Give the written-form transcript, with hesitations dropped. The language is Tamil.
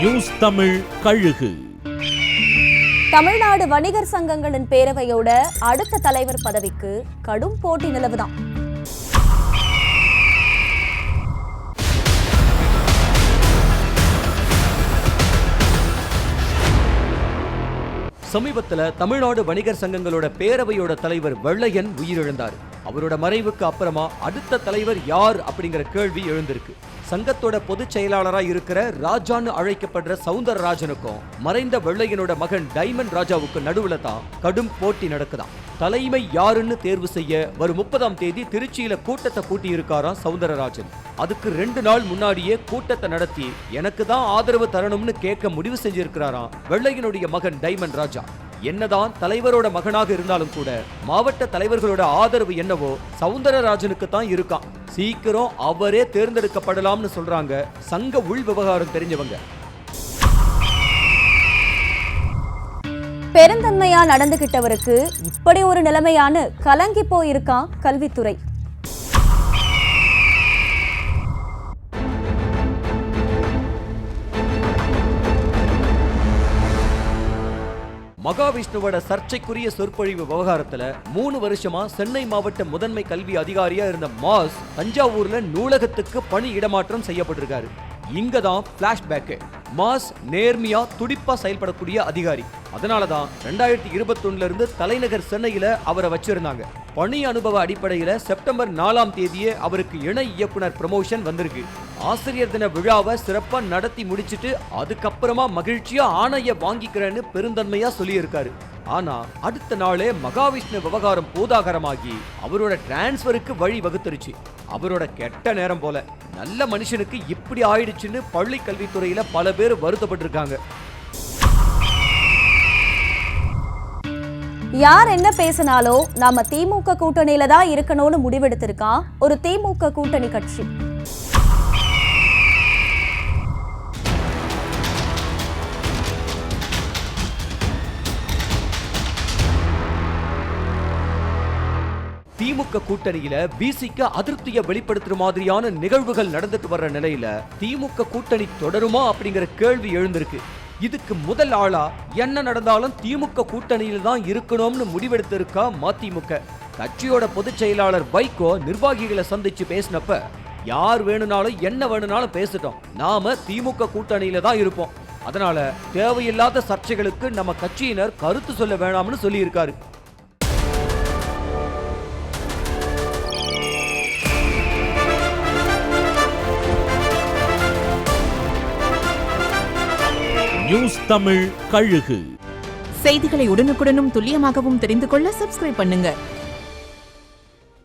நியூஸ் தமிழ் கழுகு. தமிழ்நாடு வணிகர் சங்கங்களின் பேரவையோட அடுத்த தலைவர் பதவிக்கு கடும் போட்டி நிலவுதான். சமீபத்தில் தமிழ்நாடு வணிகர் சங்கங்களோட பேரவையோட தலைவர் வெள்ளையன் உயிரிழந்தார். அவரோட மறைவுக்கு அப்புறமா அடுத்த தலைவர் யார் அப்படிங்கிற கேள்வி எழுந்திருக்கு. சங்கத்தோட பொதுச் செயலாளராக இருக்கிற ராஜான்னு அழைக்கப்படுற சவுந்தரராஜனுக்கும் மறைந்த வெள்ளையனோட மகன் டைமண்ட் ராஜாவுக்கு நடுவுல தான் கடும் போட்டி நடக்குதாம். தலைமை யாருன்னு தேர்வு செய்ய வரும் 30ஆம் தேதி திருச்சியில கூட்டத்தை கூட்டி இருக்காராம் சவுந்தரராஜன். அதுக்கு 2 நாள் முன்னாடியே கூட்டத்தை நடத்தி எனக்கு தான் ஆதரவு தரணும்னு கேட்க முடிவு செஞ்சிருக்கிறாராம் வெள்ளையனுடைய மகன் டைமண்ட் ராஜா. என்னதான் தலைவரோட மகனாக இருந்தாலும் கூட மாவட்ட தலைவர்களோட ஆதரவு என்னவோ சவுந்தரராஜனுக்கு தான் இருக்கான். சீக்கிரம் அவரே தேர்ந்தெடுக்கப்படலாம்னு சொல்றாங்க சங்க உள் விவகாரம் தெரிஞ்சவங்க. பெருந்தன்மையா நடந்துகிட்டவருக்கு இப்படி ஒரு நிலைமையானு கலங்கி போயிருக்கான் கல்வித்துறை. மகாவிஷ்ணுவோட சர்ச்சைக்குரிய சொற்பொழிவு விவகாரத்துல 3 வருஷமா சென்னை மாவட்ட முதன்மை கல்வி அதிகாரியா இருந்த மாஸ் தஞ்சாவூர்ல நூலகத்துக்கு பணி இடமாற்றம் செய்யப்பட்டிருக்காரு. இங்கதான் பிளாஷ்பேக். மாஸ் நேர்மையா துடிப்பா செயல்படக்கூடிய அதிகாரி. அதனாலதான் 2021 இருந்து தலைநகர் சென்னையில அவரை வச்சிருந்தாங்க. பணி அனுபவ அடிப்படையில செப்டம்பர் 4ஆம் தேதியே அவருக்கு இணை இயக்குனர் ப்ரமோஷன் வந்திருக்கு. ஆசிரியர் தின விழாவை சிறப்பா நடத்தி முடிச்சிட்டு அதுக்கப்புறமா மகிழ்ச்சியா ஆணைய வாங்கிக்கிறேன்னு பெருந்தன்மையா சொல்லியிருக்காரு. ஆனா அடுத்த நாளே மகாவிஷ்ணு விவகாரம் பூதாகரமாகி அவரோட டிரான்ஸ்பருக்கு வழி வகுத்துருச்சு. அவரோட கெட்ட நேரம் போல. நல்ல மனுஷனுக்கு இப்படி ஆயிடுச்சுன்னு பள்ளி கல்வித்துறையில பல பேர் வருத்தப்பட்டிருக்காங்க. யார் என்ன பேசினாலும் நாம திமுக கூட்டணியில தான் இருக்கணும்னு முடிவெடுத்திருக்கான் ஒரு திமுக கூட்டணி கட்சி. திமுக கூட்டணியில பிசிக்கு அதிருப்தியை வெளிப்படுத்துற மாதிரியான நிகழ்வுகள் நடந்துட்டு வர்ற நிலையில திமுக கூட்டணி தொடருமா அப்படிங்கிற கேள்வி எழுந்திருக்கு. இதுக்கு முதல் ஆளா என்ன நடந்தாலும் திமுக கூட்டணியில தான் இருக்கணும்னு முடிவெடுத்திருக்கா மதிமுக. கட்சியோட பொதுச் செயலாளர் வைகோ நிர்வாகிகளை சந்திச்சு பேசினப்ப யார் வேணும்னாலும் என்ன வேணும்னாலும் பேசிட்டோம், நாம திமுக கூட்டணியில தான் இருப்போம், அதனால தேவையில்லாத சர்ச்சைகளுக்கு நம்ம கட்சியினர் கருத்து சொல்ல வேணாம்னு சொல்லி இருக்காரு. நியூஸ் தமிழ் கழுகு. செய்திகளை உடனுக்குடனும் துல்லியமாகவும் தெரிந்து கொள்ள சப்ஸ்கிரைப் பண்ணுங்க.